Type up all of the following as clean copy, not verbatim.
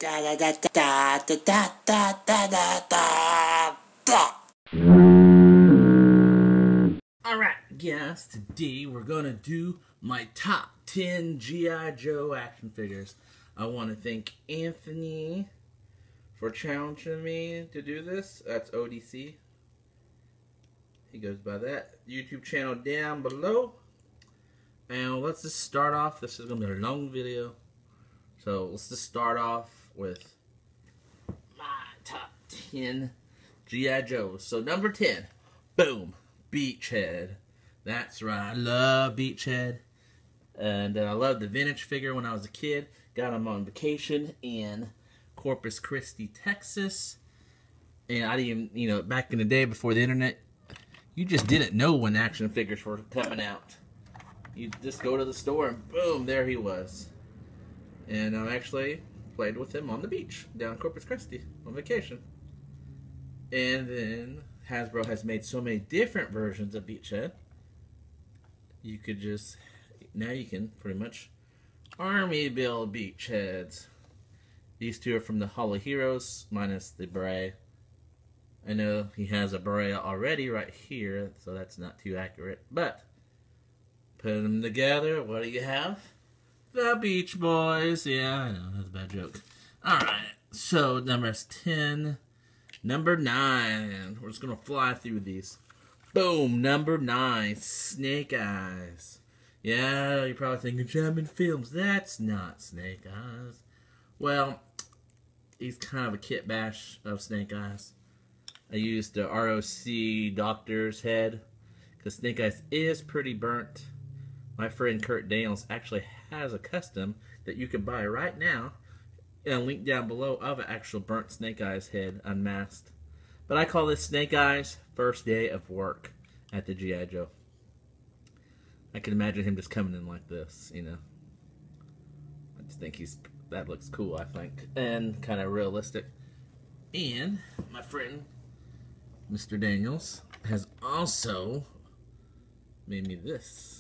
Da da da da da da da da da da da. Alright, guys, today we're gonna do my top 10 G.I. Joe action figures. I want to thank Anthony for challenging me to do this. That's ODC. He goes by that YouTube channel down below. And let's just start off. This is going to be a long video. So let's just start off with my top 10 G.I. Joes. So number 10, boom, Beachhead. That's right, I love Beachhead. And I loved the vintage figure when I was a kid. Got him on vacation in Corpus Christi, Texas. And I didn't even, back in the day before the internet, you just didn't know when action figures were coming out. You just go to the store and boom, there he was. And I actually played with him on the beach down in Corpus Christi on vacation. And then Hasbro has made so many different versions of Beachhead. You could just, now you can pretty much army build Beachheads. These two are from the Hall of Heroes, minus the beret. I know he has a beret already right here, so that's not too accurate. But put them together, what do you have? The Beach Boys. Yeah, I know, that's a bad joke. Alright, so numbers 10. Number 9. We're just going to fly through these. Boom, number 9. Snake Eyes. Yeah, you're probably thinking German films. That's not Snake Eyes. Well, he's kind of a kit bash of Snake Eyes. I used the ROC Doctor's head because Snake Eyes is pretty burnt. My friend Kurt Daniels actually has a custom that you can buy right now, and a link down below of an actual burnt Snake Eyes head unmasked. But I call this Snake Eyes first day of work at the G.I. Joe. I can imagine him just coming in like this, I just think that looks cool, I think, and kind of realistic. And my friend Mr. Daniels has also made me this.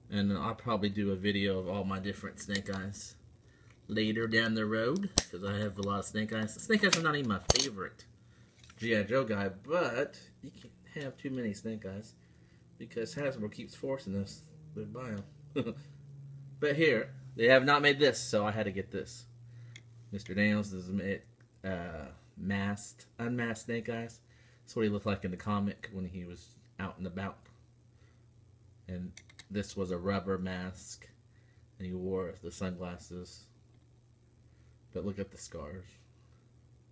And I'll probably do a video of all my different Snake Eyes later down the road, because I have a lot of Snake Eyes. Snake Eyes are not even my favorite G.I. Joe guy, but you can't have too many Snake Eyes, because Hasbro keeps forcing us to buy them. But here, they have not made this, so I had to get this. Mr. Daniels has made unmasked Snake Eyes. That's what he looked like in the comic when he was out and about. And this was a rubber mask, and he wore the sunglasses. But look at the scars.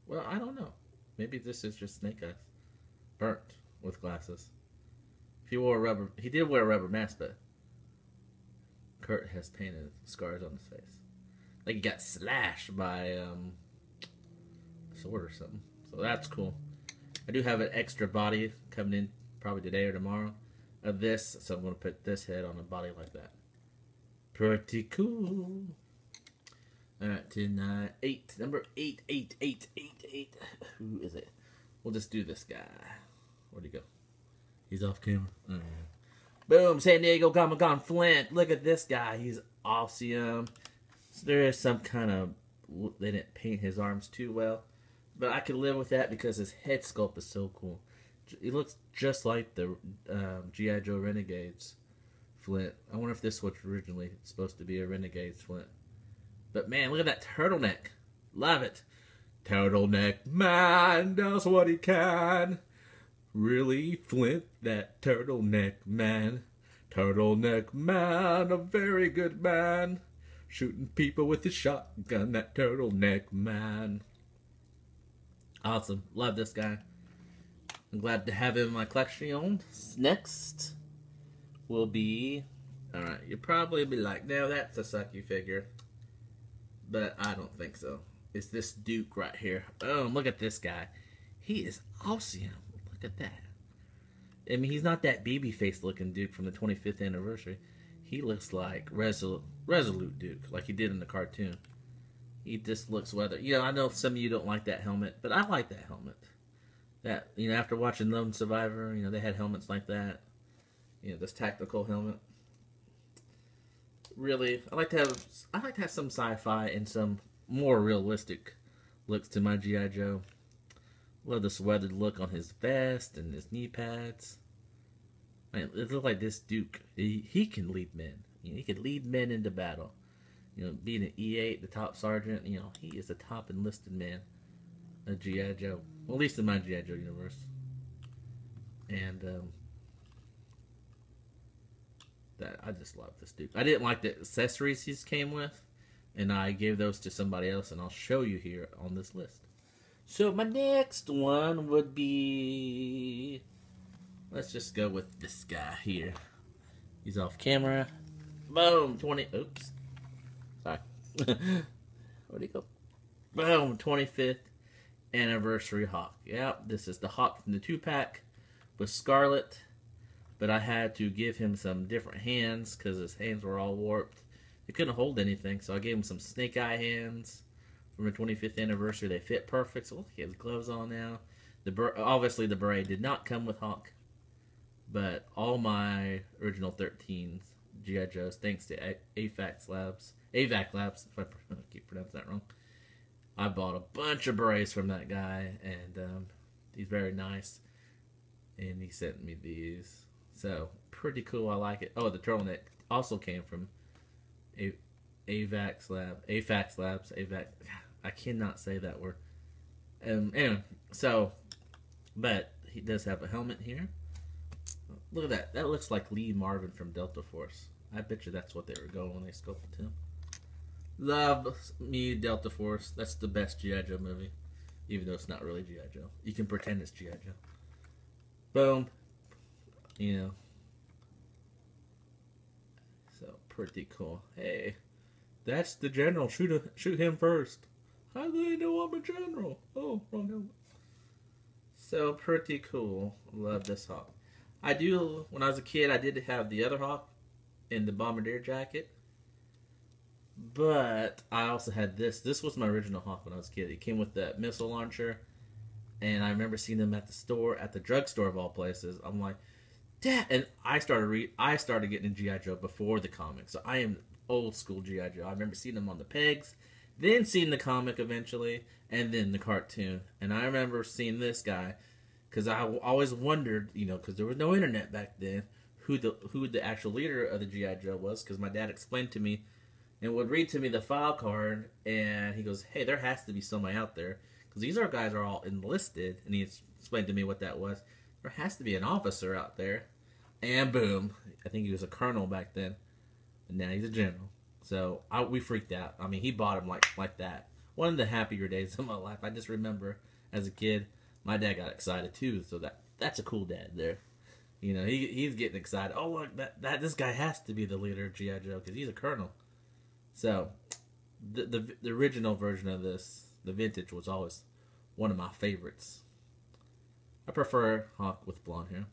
Well, I don't know. Maybe this is just Snake Eyes, burnt with glasses. If he wore he did wear a rubber mask, but Kurt has painted scars on his face, like he got slashed by a sword or something. So that's cool. I do have an extra body coming in probably today or tomorrow of this, so I'm going to put this head on a body like that. Pretty cool. Alright, 10, 9, 8. Number 8, 8, 8, 8, 8. Who is it? We'll just do this guy. Where'd he go? He's off camera. Boom, San Diego Comic-Con Flint. Look at this guy. He's awesome. So there is some kind of, they didn't paint his arms too well, but I could live with that because his head sculpt is so cool. He looks just like the G.I. Joe Renegades Flint. I wonder if this was originally supposed to be a Renegades Flint. But man, look at that turtleneck. Love it. Turtleneck man does what he can. Really, Flint, that turtleneck man. Turtleneck man, a very good man. Shooting people with his shotgun, that turtleneck man. Awesome. Love this guy. I'm glad to have him in my collection. Next will be, alright, you'll probably be like, no, that's a sucky figure. But I don't think so. It's this Duke right here. Oh, look at this guy. He is awesome. Look at that. I mean, he's not that baby-faced looking Duke from the 25th anniversary. He looks like Resolute Duke, like he did in the cartoon. He just looks weathered. I know some of you don't like that helmet, but I like that helmet. That, after watching Lone Survivor, they had helmets like that. This tactical helmet. really, I like to have some sci-fi and some more realistic looks to my G.I. Joe. Love this weathered look on his vest and his knee pads. Man, it looks like this Duke, he can lead men. You know, he can lead men into battle. You know, being an E8, the top sergeant, you know, he is the top enlisted man of G.I. Joe. Well, at least in my G.I. Joe universe. And, that I just love this Duke. I didn't like the accessories he came with, and I gave those to somebody else, and I'll show you here on this list. So my next one would be, let's just go with this guy here. He's off camera. Boom, 20. Oops, sorry. Where'd he go? Boom, 25th anniversary Hawk. Yep, this is the Hawk from the 2-pack with Scarlett. But I had to give him some different hands because his hands were all warped. He couldn't hold anything, so I gave him some snake eye hands from the 25th anniversary. They fit perfect, so he has gloves on now. Obviously, the beret did not come with Hawk, but all my original 13s G.I. Joes, thanks to AVAC Labs, if I keep pronouncing that wrong, I bought a bunch of berets from that guy, and he's very nice, and he sent me these. So, pretty cool. I like it. Oh, the turtleneck also came from AVAC Labs. I cannot say that word. Anyway, so, but he does have a helmet here. Look at that. That looks like Lee Marvin from Delta Force. I bet you that's what they were going when they sculpted him. Love me Delta Force. That's the best G.I. Joe movie. Even though it's not really G.I. Joe. You can pretend it's G.I. Joe. Boom. You know, so pretty cool. Hey, that's the general. Shoot him first. How do they know I'm a general? Oh, wrong helmet. So pretty cool. Love this Hawk. I do. When I was a kid, I did have the other Hawk in the bombardier jacket, but I also had this. This was my original Hawk when I was a kid. It came with the missile launcher, and I remember seeing them at the store, at the drugstore of all places. I'm like, Dad, and I started getting in G.I. Joe before the comic, so I am old school G.I. Joe. I remember seeing them on the pegs, then seeing the comic eventually, and then the cartoon. And I remember seeing this guy because I always wondered, you know, because there was no internet back then, who the actual leader of the G.I. Joe was. Because my dad explained to me and would read to me the file card, and he goes, "Hey, there has to be somebody out there because these guys are all enlisted." And he explained to me what that was. There has to be an officer out there. And boom, I think he was a colonel back then, and now he's a general. So we freaked out. I mean, he bought him like that. One of the happier days of my life. I just remember as a kid, my dad got excited too. So that's a cool dad there. You know, he's getting excited. Oh, look, this guy has to be the leader of G.I. Joe because he's a colonel. So the original version of this, the vintage, was always one of my favorites. I prefer Hawk with blonde hair.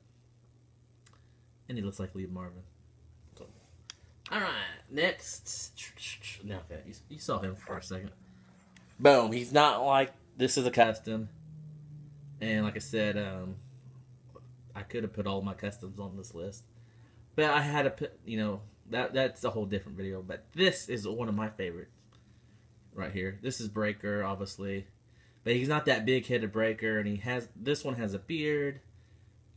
And he looks like Lee Marvin. So, alright, next. Okay, you saw him for a second. Boom, he's not like, this is a custom. And like I said, I could have put all my customs on this list. But I had to put, you know, that's a whole different video. But this is one of my favorites. Right here. This is Breaker, obviously. But he's not that big-headed Breaker, and this one has a beard.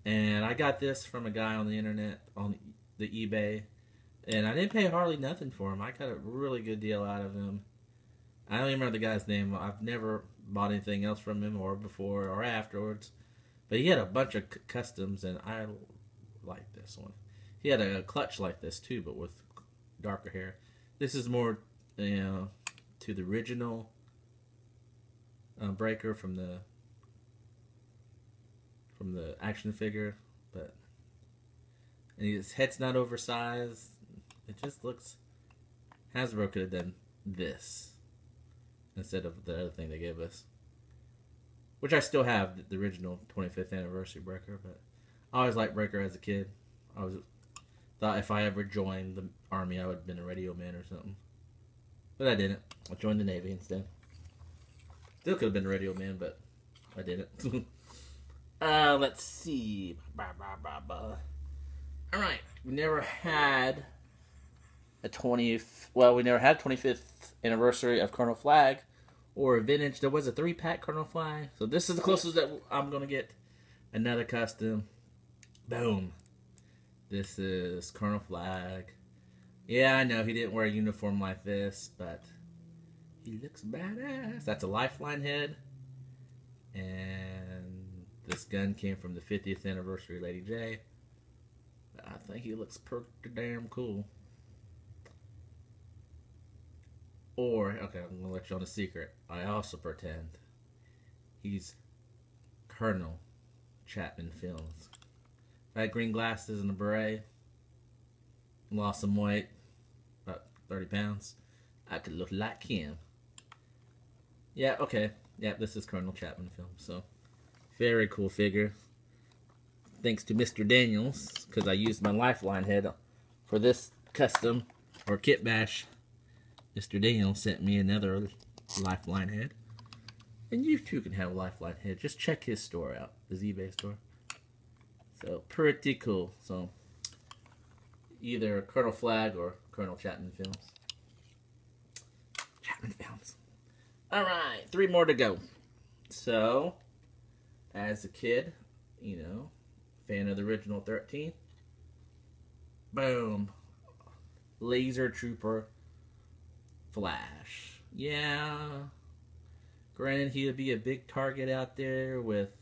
And I got this from a guy on the internet, on the eBay. And I didn't pay hardly nothing for him. I got a really good deal out of him. I don't even remember the guy's name. I've never bought anything else from him, or before, or afterwards. But he had a bunch of customs, and I like this one. He had a clutch like this, too, but with darker hair. This is more, you know, to the original Breaker from the action figure, and his head's not oversized. It just looks, Hasbro could have done this instead of the other thing they gave us, which I still have, the original 25th anniversary Breaker. But I always liked Breaker as a kid. I always thought if I ever joined the army, I would have been a radio man or something, but I didn't. I joined the Navy instead. Still could have been a radio man, but I didn't. Let's see. Alright, we never had a 20th. Well, we never had 25th anniversary of Colonel Flag or a vintage. There was a 3-pack Colonel Flag. So this is the closest that I'm going to get another custom. Boom. This is Colonel Flag. Yeah, I know he didn't wear a uniform like this, but he looks badass. That's a Lifeline head. And this gun came from the 50th anniversary Lady J. I think he looks pretty damn cool. Or, okay, I'm going to let you on a secret. I also pretend he's Colonel Chapman Films. I had green glasses and a beret. Lost some weight, about 30 pounds. I could look like him. Yeah, okay. Yeah, this is Colonel Chapman Films. So, very cool figure. Thanks to Mr. Daniels, because I used my Lifeline head for this custom or kit bash. Mr. Daniels sent me another Lifeline head. And you too can have a Lifeline head. Just check his store out, his eBay store. So, pretty cool. So, either Colonel Flag or Colonel Chapman Films. Chapman Films. Alright, 3 more to go. So, as a kid, you know, fan of the original 13. Boom. Laser Trooper Flash. Yeah. Granted, he would be a big target out there with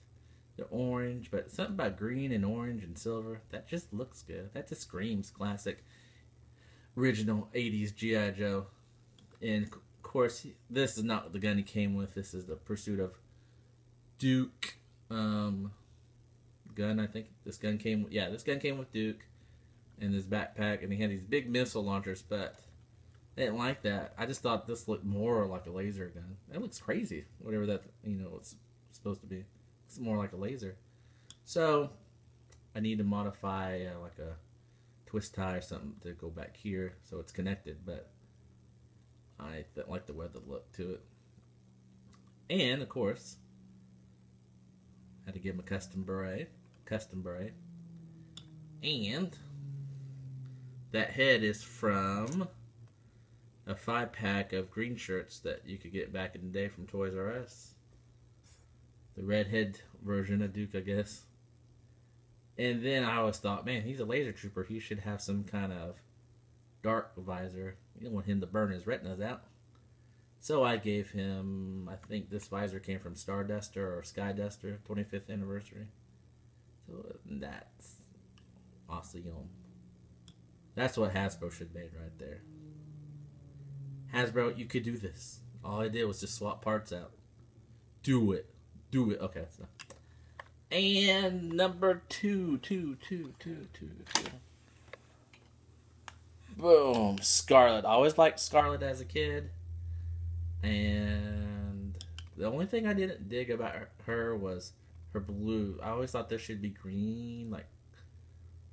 the orange, but something about green and orange and silver, that just looks good. That just screams classic original 80s G.I. Joe. And of course, this is not the gun he came with. This is the Pursuit of Duke gun, I think. This gun came with Duke in his backpack, and he had these big missile launchers, but I didn't like that. I just thought this looked more like a laser gun. It looks crazy, whatever that, it's supposed to be. It's more like a laser. So, I need to modify like a twist tie or something to go back here so it's connected, but I like the way the look to it. And, of course, had to give him a custom beret. And that head is from a 5-pack of green shirts that you could get back in the day from Toys R Us. The redhead version of Duke, I guess. And then I always thought, man, he's a laser trooper. He should have some kind of dark visor. You don't want him to burn his retinas out. So I gave him, I think this visor came from Starduster or Skyduster, 25th anniversary. So that's awesome. That's what Hasbro should have made right there. Hasbro, you could do this. All I did was just swap parts out. Do it. Okay, so. And number two. Boom. Scarlett. I always liked Scarlett as a kid. And the only thing I didn't dig about her was her blue. I always thought there should be green,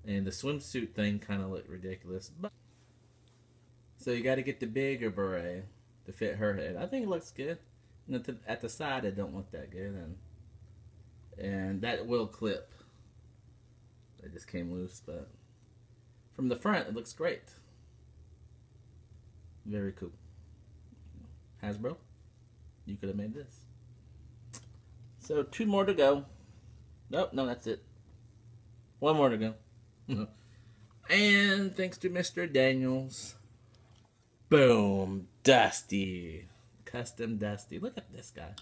and the swimsuit thing kind of looked ridiculous. So you got to get the bigger beret to fit her head. I think it looks good. At the side, it don't look that good, and that will clip. It just came loose, but from the front, it looks great. Very cool. Hasbro, you could have made this. So 2 more to go. Nope, no, that's it. 1 more to go. And thanks to Mr. Daniels. Boom, Dusty. Custom Dusty. Look at this guy.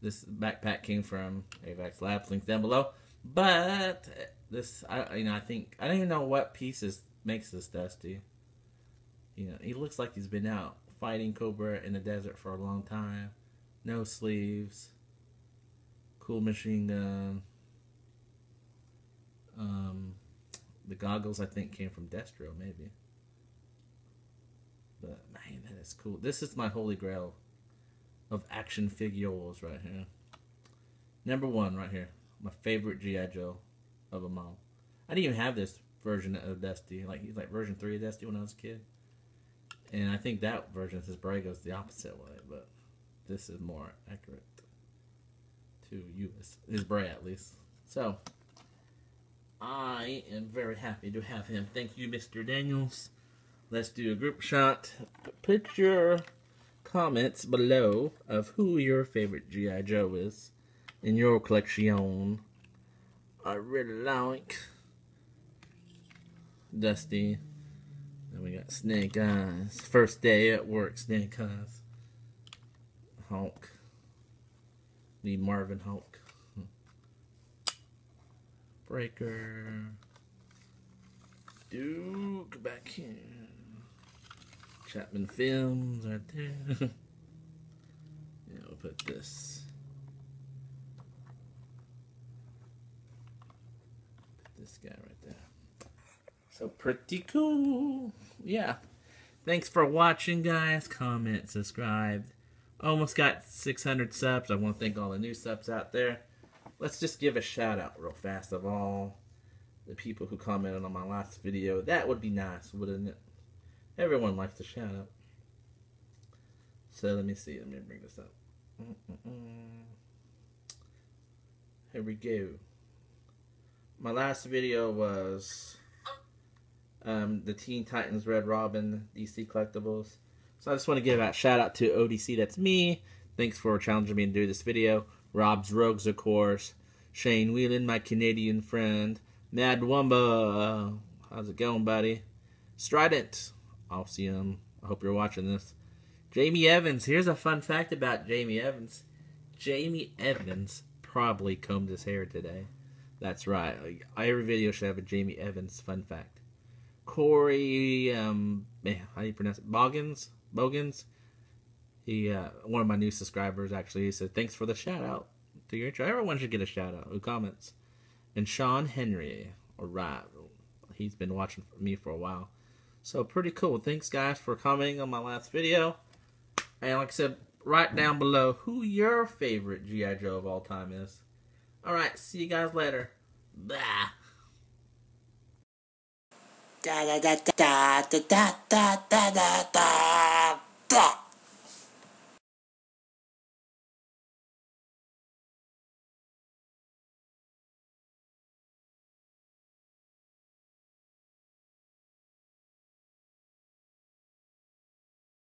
This backpack came from AVAX Labs. Links down below. But this, I think I don't even know what pieces makes this Dusty. He looks like he's been out fighting Cobra in the desert for a long time. No sleeves. Cool machine gun. The goggles I think came from Destro, maybe. But man, that is cool. This is my holy grail of action figures right here. Number 1 right here. My favorite G.I. Joe of them all. I didn't even have this version of Dusty. He's like version 3 of Dusty when I was a kid. And I think that version, his beret goes the opposite way, but this is more accurate to US. His beret, at least. So, I am very happy to have him. Thank you, Mr. Daniels. Let's do a group shot. Put your comments below of who your favorite G.I. Joe is in your collection. I really like Dusty. Then we got Snake Eyes. First day at work, Snake Eyes. Hulk. Need Marvin Hulk. Breaker. Duke back here. Chapman Films right there. Yeah, we'll put this. Put this guy right there. So pretty cool. Yeah. Thanks for watching, guys. Comment, subscribe. Almost got 600 subs. I want to thank all the new subs out there. Let's just give a shout out real fast of all the people who commented on my last video. That would be nice, wouldn't it? Everyone likes a shout out. So let me see. Let me bring this up. Here we go. My last video was the Teen Titans Red Robin DC collectibles. So I just want to give a shout out to ODC. That's me. Thanks for challenging me to do this video. Rob's Rogues, of course. Shane Whelan, my Canadian friend. Mad Wumba. How's it going, buddy? Strident. I'll see him. I hope you're watching this. Jamie Evans. Here's a fun fact about Jamie Evans. Jamie Evans probably combed his hair today. That's right. Every video should have a Jamie Evans fun fact. Corey, man, how do you pronounce it? Bogans. He, one of my new subscribers, actually, he said, thanks for the shout out to your intro. Everyone should get a shout out who comments. And Sean Henry, alright, he's been watching me for a while. So pretty cool. Thanks, guys, for commenting on my last video. And like I said, write down below who your favorite G.I. Joe of all time is. Alright, see you guys later. Bye. Da da da da da da da da da da.